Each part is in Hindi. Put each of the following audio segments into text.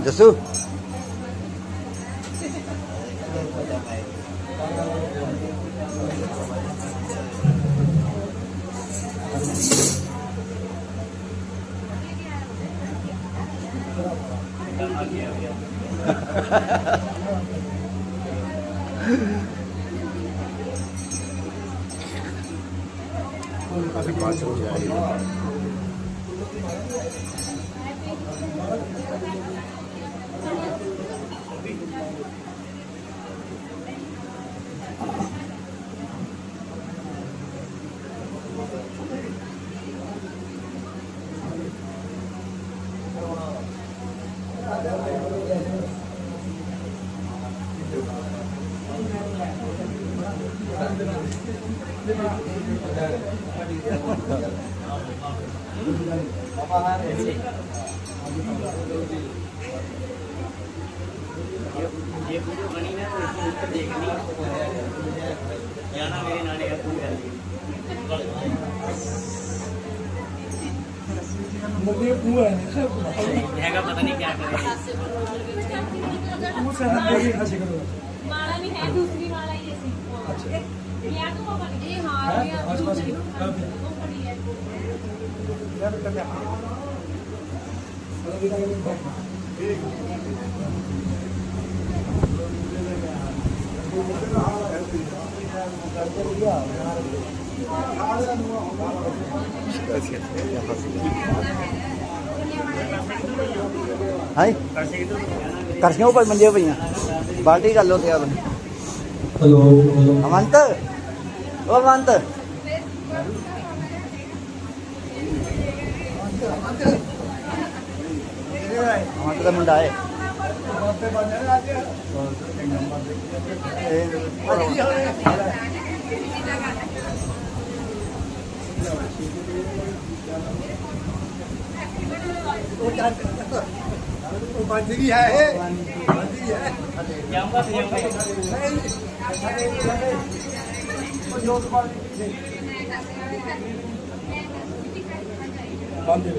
जसू काफी बात हो जाएगी। ये वीडियो बनी ना तो इसको ऊपर देखनी जाना मेरे नाने का तू कर मुझे बुआ है पता नहीं क्या करेगा मुझसे हाथ लगे हंसी करो माला नहीं है दूसरी माला ये सी अच्छा ये तो पापा ने ये हां ये आसपास की वो पड़ी है यार करने हाय करसियां ऊपर मंजे पई बाल्टी कर लो तैयार हेलो अमंत ओ अमंत अमंत का मुंडा है बांधगी है बांधगी है जाऊंगा तो जाऊंगा बांध दे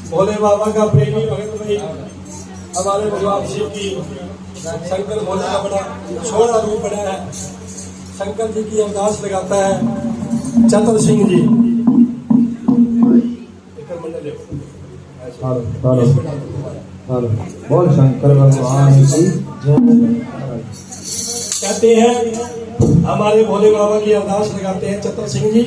भोले बाबा का प्रेमी भगत भाई हमारे भगवान शिव की शंकर भोले का बड़ा छोटा रूप बना है। शंकर जी की अरदास लगाता है चतुर सिंह जी बोल शंकर भगवान की कहते हैं हमारे भोले बाबा की अरदास लगाते हैं चतुर सिंह जी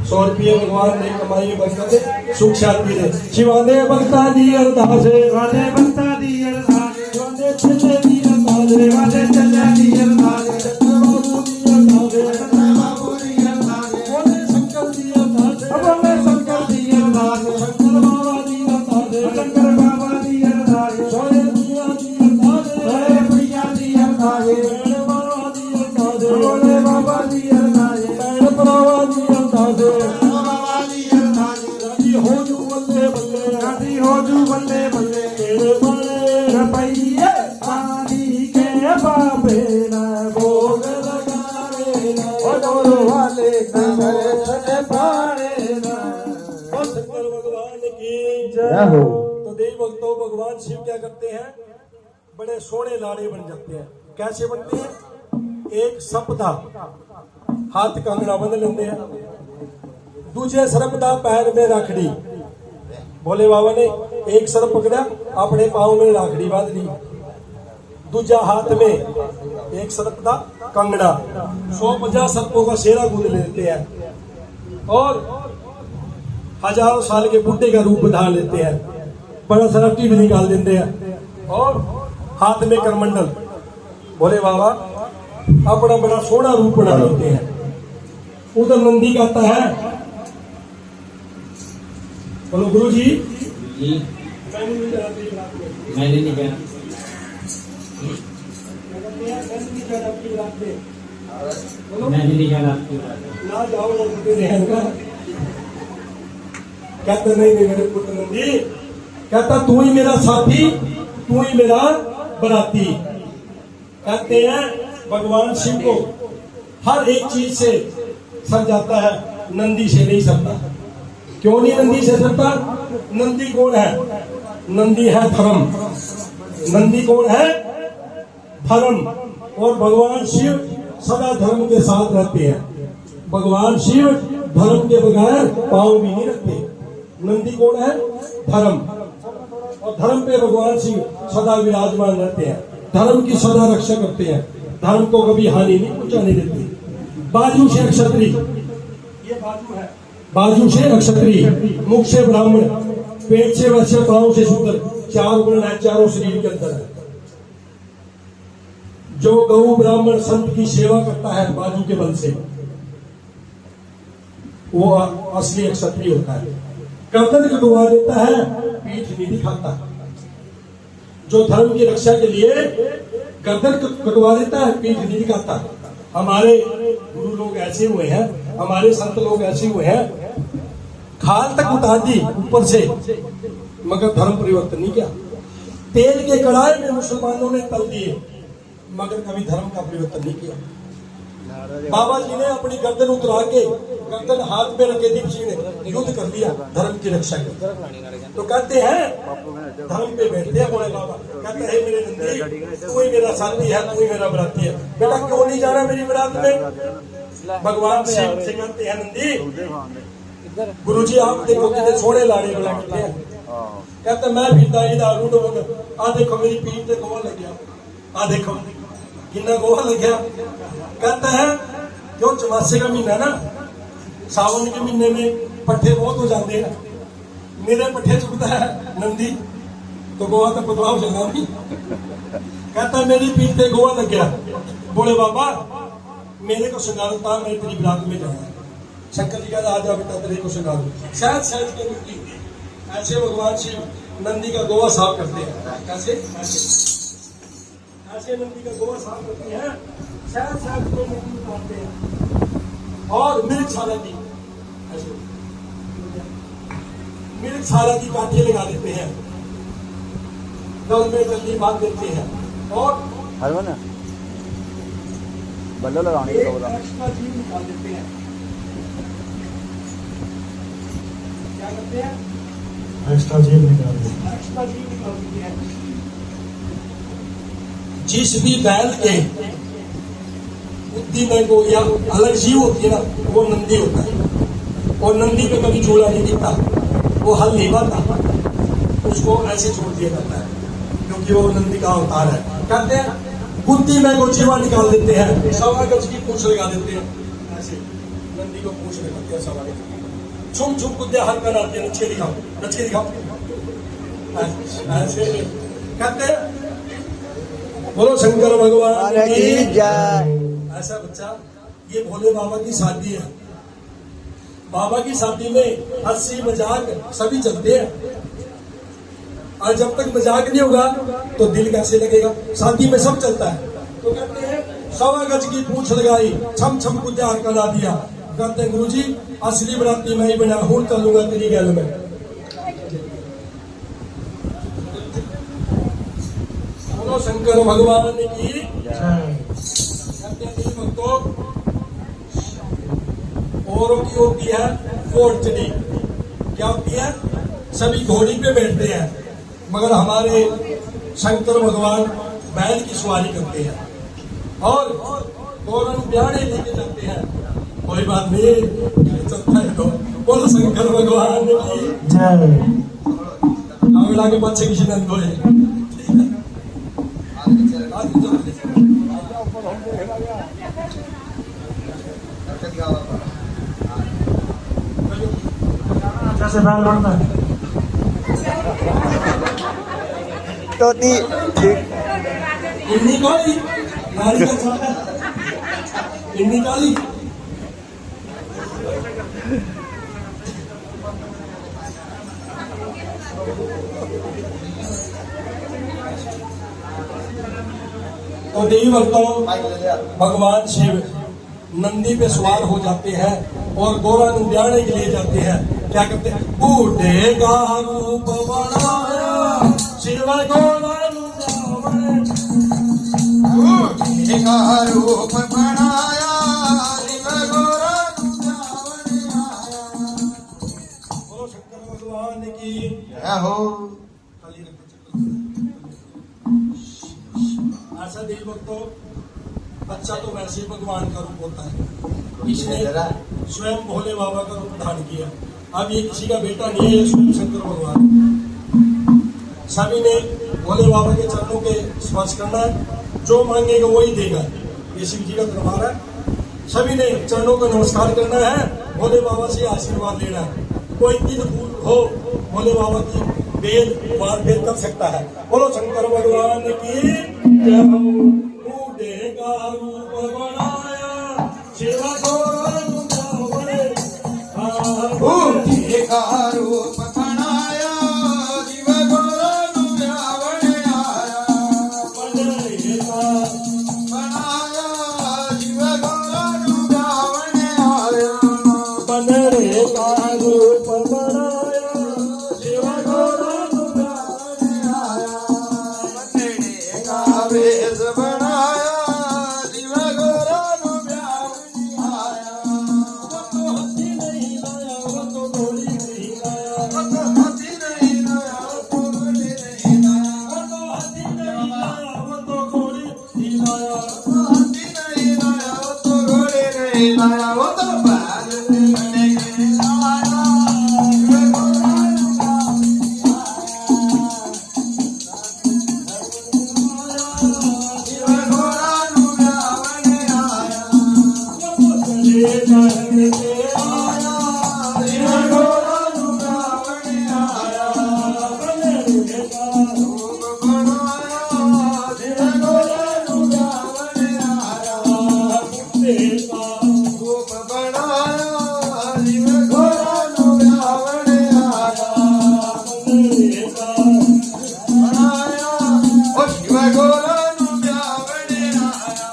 100 रुपये भगवान ने कमाई बरकत सुख शांति दे शिवाने भक्ता दी अरदास वाले भक्ता दी अरदास वाले चले दी अरदास वाले चले दी अरदास बाबू दी अरदास बाबू दी अरदास बोले शंकर दी अरदास बोले शंकर दी अरदास शंकर बाबा दी अरदास शंकर बाबा दी अरदास सोए दुनिया दी अरदास सोए प्रिया दी अरदास बाबा दी अरदास बोले बाबा दी अरदास बाबा दी अरदास हो जू बल्ले बल्ले राधी हो जू बल्ले बल्ले तेरे बड़े रपैये पानी के बाबे न भोग लगावे न डोर वाले करे पारे न शंकर भगवान की जय हो। तो देवी भक्तों भगवान शिव क्या करते हैं बड़े सोने लाड़े बन जाते हैं। कैसे बनते हैं एक सप दा हाथ कंगना बंध लेंगे हैं दूजे सरप दा पैर में राखड़ी भोले बाबा ने एक सरप पकड़ा अपने पाँव में राखड़ी बांध ली दूजा हाथ में एक सरप दा कंगना 150 सर्पों का सेरा गूंद लेते हैं और हजारों साल के बुड्ढे का रूप धार लेते हैं बड़ा सारा टीढ़ निकाल देते हैं और हाथ में करमंडल भोले बाबा अपना बड़ा सोना रूप बना लेते हैं। उधर नंदी गाता है बोलो गुरु जी जी मैंने नहीं जाना तेरी बारात में। मैंने नहीं जाना आपकी बारात में बोलो मैंने नहीं जाना आपकी बात ना जाओ ना मुझे रहेगा। कहता नहीं नहीं मेरे पुत्र नंदी, कहता तू ही मेरा साथी, तू ही मेरा बराती। कहते हैं भगवान शिव को हर एक चीज से सर जाता है, नंदी से नहीं सकता। क्यों नहीं नंदी से सकता? नंदी कौन है? नंदी है धर्म। नंदी कौन है? धर्म। और भगवान शिव सदा धर्म के साथ रहते हैं। भगवान शिव धर्म के बगैर पांव भी नहीं रखते। नंदी कौन है? धर्म। और धर्म पे भगवान शिव सदा विराजमान रहते हैं, धर्म की सदा रक्षा करते हैं, धर्म को कभी हानि नहीं पहुंचाने देते। बाजू से क्षत्रिय, ये बाजू है, बाजू से अक्षत्रिय, मुख से ब्राह्मण, पेट से वैश्य, पांव से शूद्र, चार गुण है चारों शरीर के अंदर है। जो गौ ब्राह्मण संत की सेवा करता है बाजू के बल से, वो असली क्षत्रिय होता है। गर्दन कटवा देता है, पीठ नहीं दिखाता। जो धर्म की रक्षा के लिए गर्दन कटवा देता है, पीठ नहीं दिखाता। हमारे गुरु लोग ऐसे हुए हैं, हमारे संत लोग ऐसे हुए हैं, खाल तक उतार दी ऊपर से, मगर धर्म परिवर्तन नहीं किया। तेल के कड़ाई में मुसलमानों ने तल दिए, मगर कभी धर्म का परिवर्तन नहीं किया। बाबा जी ने अपनी गर्दन उतरा के, गर्दन हाथ में रखे, दीप सिंह ने युद्ध कर लिया धर्म की रक्षा के। तो कहते हैं धर्म पे बैठते हैं बोले बाबा, कहते हैं मेरे नंदी तू ही मेरा साथी है, तू ही मेरा बराती है। बेटा क्यों नहीं जा रहा मेरी बरात में? भगवान शिव से कहते हैं नंदी गुरुजी आप देखो कितने सोने लाड़े बनाते हैं। कहते मैं भी दाई दारू डोन, आ देखो मेरी पीठ पे गोवा लग गया, आ देखो कितना गोवा लग गया। कहता है क्यों चमासे का महीना ना, सावन के महीने में पट्टे बहुत हो जाते हैं, मेरे पट्टे चुकता है नंदी तो गोवा तो पतला हो जाएगा नहीं। कहता है मेरी पीठ पे गोवा लग गया। बोले बाबा मेरे को सिंगारता, मैं तेरी बरात में जाऊंगा। शंकर जी कहता आ जा बेटा तेरे को सिंगारू। शायद शायद के रूप ऐसे भगवान शिव नंदी का गोवा साफ करते हैं। कैसे? ऐसे नंदी का गोवा साफ करते हैं, शायद शायद को नंदी उतारते हैं। और मिर्च साला की काठिए लगा देते हैं, गल में जल्दी बांध देते हैं। और हरवन बल्लो लगाने एक का बोला, एक्स्ट्रा जीव निकाल देते हैं। क्या करते हैं? एक्स्ट्रा जीव निकाल दो। एक्स्ट्रा जीव निकाल देते हैं। जिस भी बैल के बुद्धि में को या अलग जीव होती है ना, वो नंदी होता है। और नंदी पे कभी चूड़ा नहीं दिखता, वो हल नहीं पाता, उसको ऐसे छोड़ दिया जाता है क्योंकि वो नंदी का अवतार है। कहते हैं बुद्धि में को जीवा निकाल देते हैं, सवा गज की पूंछ लगा देते हैं। ऐसे नंदी को पूंछ लगाते हैं सवा गज। छुम छुम कुद्दे हर कर आते हैं, नचके दिखाओ, नचके दिखाओ। ऐसे कहते हैं बोलो शंकर भगवान की जय। ऐसा बच्चा, ये भोले बाबा की शादी है। बाबा की शादी में हंसी मजाक सभी चलते हैं, और जब तक मजाक नहीं होगा तो दिल कैसे लगेगा? शादी में सब चलता है। तो कहते हैं सवा गज की पूंछ लगाई, छम छम को त्याग करा दिया। कहते हैं गुरुजी असली बराती मैं ही बना हूं, चलूंगा तेरी गैल में। बोलो शंकर भगवान की। कहते हैं भक्तों औरों की होती है घोड़ चढ़ी, क्या होती है? सभी घोड़ी पे बैठते हैं, मगर हमारे शंकर भगवान बैल की सवारी करते हैं और दोनों ब्याड़े लेके चलते हैं। कोई बात नहीं, चलता है तो बोलो शंकर भगवान की जय। अगला के पीछे किसी नंद होए। कैसे बैल बढ़ना है? तोती ठीक इन्नी काली नारी का चाटा, इन्नी काली तो देवी भक्तों, भगवान शिव नंदी पे सवार हो जाते हैं और गौरा नु ब्याने के लिए जाते हैं। क्या करते हैं? बूढ़े का रूप बनाया शिव गौरा नु ब्यावने, बूढ़े का रूप बनाया शिव गौरा नु ब्यावने आया। बोलो शंकर भगवान की जय हो। ऐसा देवी भक्तों, अच्छा तो वैसे ही भगवान का रूप होता है। इसने स्वयं भोले बाबा का रूप धारण किया। अब ये किसी का बेटा नहीं है, स्वयं शंकर भगवान। सभी ने भोले बाबा के चरणों के स्पर्श करना है, जो मांगेगा वही देगा। ये शिव जी का दरबार है। सभी ने चरणों को नमस्कार करना है, भोले बाबा से आशीर्वाद लेना है। कोई दिल भूल हो भोले बाबा की बेल वार बेल कर सकता है। बोलो शंकर भगवान की जय हो। बूढ़े का रूप बनाया शिव गौरा नु ब्यावने, बूढ़े का रूप बनाया शिव गौरा नु ब्यावने आया। बंदरे का बनाया शिव गौरा नु ब्यावने आया। बंदरे का रूप बनाया शिव गौरा नु ब्यावने आया। बंदरे का वेश बनाया शिव गौरा नु ब्यावने आया। हाथी नहीं लाया वो तो घोड़ी नहीं लाया, हाथी नहीं लाया तो घोड़ी नहीं लाया। वो तो हाथी नहीं लाया वो तो घोड़ी नहीं लाया। हाथी नहीं लाया तो घोड़ी नहीं लाया। वो तो बैल नहीं लाया शिव गौरा नु ब्यावने आया। शिव गौरा नु ब्यावने आया। चले जाने के आया शिव गौरा नु ब्यावने आया। बंदरे का रूप बनाया शिव गौरा नु ब्यावने आया। बूढ़े का रूप बनाया शिव गौरा नु ब्यावने आया। बंदरे का बनाया ओ शिव गौरा नु ब्यावने आया।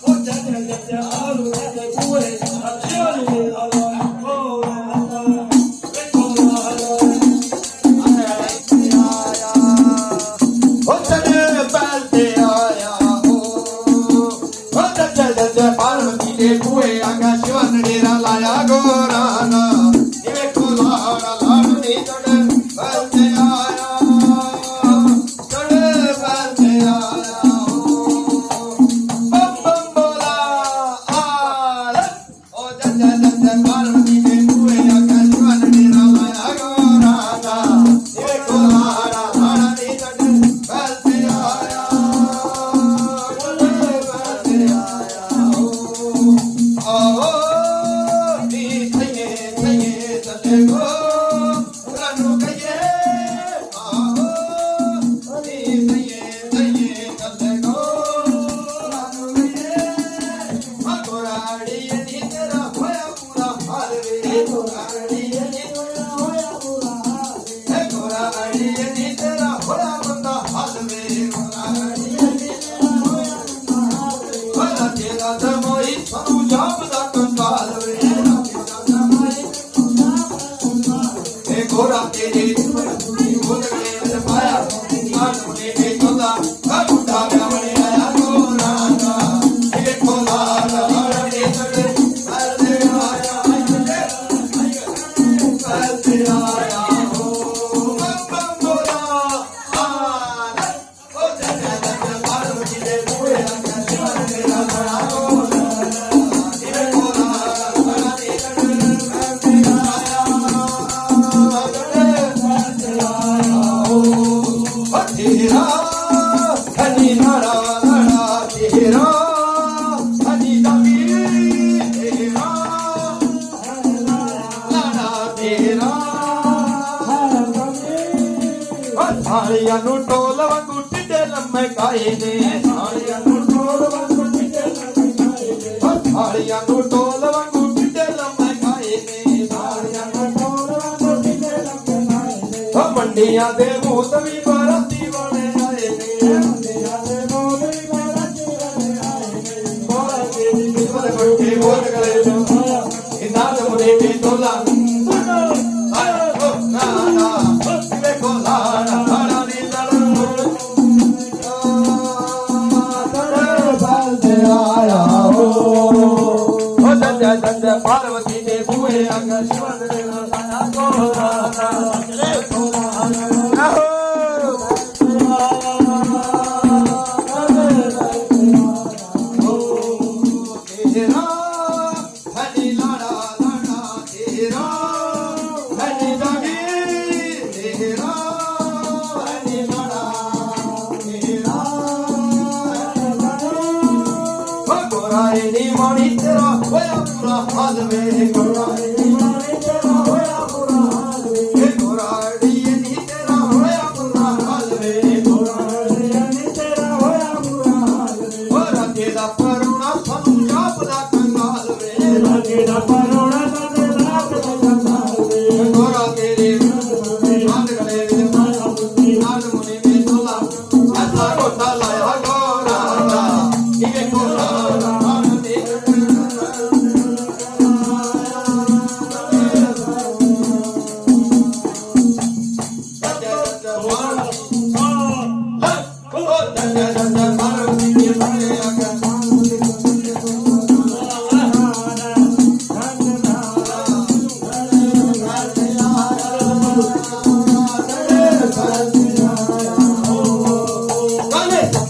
ओ जय जय जय आलू जय पूरे अचाली आला गौरा आया ओ चले बैलते आया हो। ओ चल पार्वती के कुएं आगा शिवन डेरा लाया गौरा ना। इवे को लाड़ा लाड़नी चढ़ बैलते आया। चढ़ बैलते आया हो। बम बम बोला आला। ओ चल पार्वती के कुएं आगा शिवन डेरा लाया गौरा ना। इवे को लाड़ा लाड़नी चढ़ बैलते आया। चढ़ बैलते आया हो। आओ नी थये थये चले गो रानू कये। आओ नी थये थये चले गो रानू कये। गोराड़ी नी तेरा होया पूरा हाल रे। गोराड़ी नी तेरा होया पूरा हाल रे। गोराड़ी नी तेरा होया बंदा हाल रे। गोराड़ी नी तेरा होया बंदा हाल रे। भला तेरा जमाई सनु जापदा कंगाल रे। तेरा जमाई सनु जापदा कंगाल रे। ए गोरा तेरे भूल के पाया मानो ने चोला का बुढ़ा ब्यावने आया गोरा ना। ये खोला लाड़ने चढ़े बैलते आया। बैलते आया हो। बम बम बोला आला। ओ जय पार्वती के कुएं आगा शिवन डेरा लाया गौरा ना। ये खोला लाड़ने चढ़े बैलते आया। बैलते आया हो। ओ तेरा हनी नारा लड़ा तेरा हनी दबी तेरा लड़ा तेरा। थालियां नु टोल वांगू टिड्डे लम्मे काए ने। थालियां नु टोल वांगू टिड्डे लम्मे काए ने। थालियां नु टोल वांगू टिड्डे लम्मे काए ने। थालियां नु टोल वांगू टिड्डे लम्मे काए ने। ਹੋ ਮੰਡੀਆਂ ਦੇ ਭੂਤ ਵੀ ਬਰਾਤੀ ਬਣੇ ਆਏ ਨੇ ਮੰਡੀਆਂ ਦੇ ਮੋਦ ਵੀ ਬਰਾਤੀ ਬਣੇ ਆਏ ਨੇ ਬੋਲ ਕੇ ਦੀ ਕਿਸਮਤ ਬੱਕੇ ਬੋਲ ਗਲੇ ਇਹਨਾਂ ਦੇ ਮੁੰਡੇ ਵੀ ਤੋਲਾ ਆਏ ਹੋ ਨਾ ਨਾ ਵੇਖੋ ਲਾੜਾ ਲਾੜਾ ਦੀ ਲੜਨ ਬਲਦੇ ਆਇਆ ਹੋ ਹੋ ਜੱਜ ਜੱਜ ਪਾਰਵਤੀ ਦੇ ਬੂਹੇ ਅੰਗ ਸ਼ਿਵਨ ਦੇ ਲਾਇਆ ਗੋਰਾਨਾ ਆਹੋ ਤੇਰਾ ਹਨੀ ਲਾੜਾ ਲਾੜਾ ਤੇਰਾ ਹਨੀ ਜਾਗੀ ਤੇਰਾ ਹਨੀ ਲਾੜਾ ਤੇਰਾ ਹੋ ਗੋਰਾਏ ਨੀ ਮਾਣੀ ਤੇਰਾ ਹੋਇਆ ਪੂਰਾ ਹਾਲ ਵੇ ਗੋਰਾਏ ਨੀ ਮਾਣੀ ਤੇਰਾ ਹੋਇਆ ਪੂਰਾ ਹਾਲ ਵੇ ਗੋਰਾੜੀ ਨੀ ਤੇਰਾ ਹੋਇਆ ਪੂਰਾ ਹਾਲ ਵੇ ਗੋਰਾਏ ਨੀ ਤੇਰਾ ਹੋਇਆ ਬੁਰਾ ਹਾਲ ਵੇ ਹੋ ਰਾਜੇ ਦਾ ਪਰੋਣਾ ਸਾਨੂੰ ਜਾਪਦਾ ਕੰਗਾਲ ਵੇ ਲਾਗੇ ਦਾ ਪਰੋਣਾ ਸਾਡੇ ਰਾਤ ਦਾ ਕੰਗਾਲ ਵੇ ਗੋਰਾ ਤੇਰੇ ਨਾਦ ਗਲੇ ਵਿੱਚ ਨਾਦ ਮੁਨੇ ਵਿੱਚ ਤੋਲਾ ਅੱਲਾ ਕੋਟਾ ਲਾਇਆ ਗੋਰਾ ਦਾ ਇਹ ਕੋਲਾ ਮਾਨ ਦੇ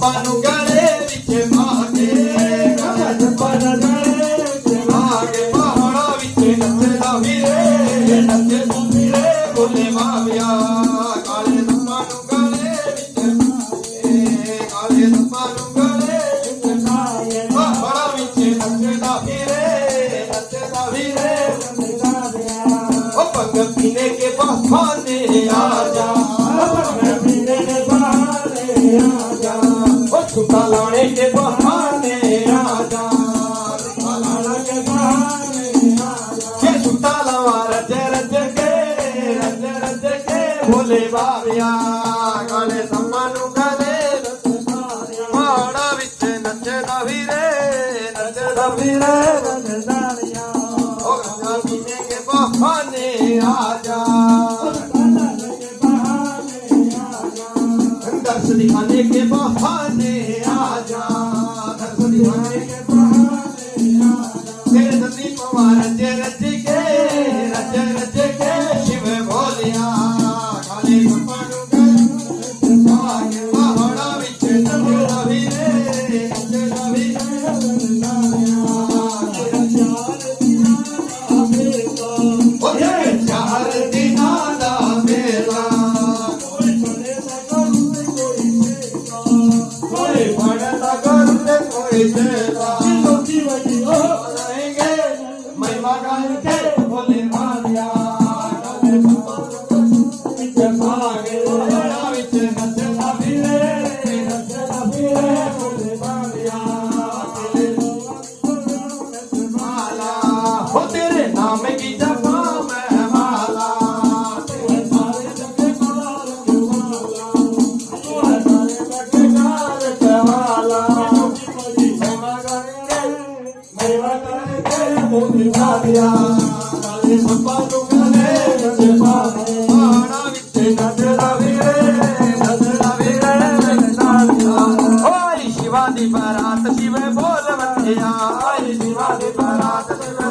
ਪਾਨੂੰ ਗਲੇ ਵਿੱਚ ਮਾਗੇ ਪਨ ਗਲੇ ਤੇ ਮਾਗੇ ਪਹਾੜਾ ਵਿੱਚ ਨੱਚਦਾ ਵੀਰੇ ਨੱਚੇ ਤੂੰ ਵੀਰੇ ਬੋਲੇ ਮਾਵਿਆ ਕਾਲੇ ਨੱਪਾਂ ਨੂੰ ਗਲੇ ਵਿੱਚ ਕਾਲੇ ਨੱਪਾਂ ਨੂੰ ਗਲੇ ਵਿੱਚ ਆਏ ਪਹਾੜਾ ਵਿੱਚ ਨੱਚਦਾ ਵੀਰੇ ਉਹ ਪੰਗ ਪੀਨੇ ਕੇ ਬਹਾਨੇ ਆ ਜਾ ਪੀਨੇ ਦੇ ਬਹਾਨੇ ਆ ਜਾ ਉਹ ਛੁੱਟਾ ਲਾਣੇ ਕੇ ਬਹਾਨੇ ਆ ਜਾ ਲਾਲਾ ਕੇ ਬਹਾਨੇ ਆ ਜਾ ਕੇ ਛੁੱਟਾ ਲਾਵਾ ਰੱਜ ਕੇ ਬੋਲੇ ਬਾਬਿਆ ਕਾਲੇ ਸੰਮਾਂ ਨੂੰ ਗਲੇ ਪਹਾੜਾ ਵਿੱਚ ਨੱਚਦਾ ਵੀਰੇ ਰੰਗਦਾਨੀਆਂ ਉਹ ਗੰਗਾ ਪੀਨੇ ਕੇ ਬਹਾਨੇ ਆ ਜਾ ਕੇ ਬਹਾਨੇ ਆ ਜਾ दर्श दिखाने के बहाने आ जा दर्श दिखाने के बहाने आ जा तेरे दर्शी पवार रज के शिव बोलिया काले सपानु गए आगे पहाड़ा विच नचदा वीरे चार दिना दा मेला कोई बड़ा करते कोई देता रहेंगे महिमा गान के बोले मारिया आगे बड़ा विच नचदा वीरे बोले मारिया माला हो तेरे नाम की जपा मैं माला काले सपा तो गले पहाड़ा विच नचदा वीरे ओई शिवा दी बारात शिव बोल वठिया ओई शिवा दी बारात शिव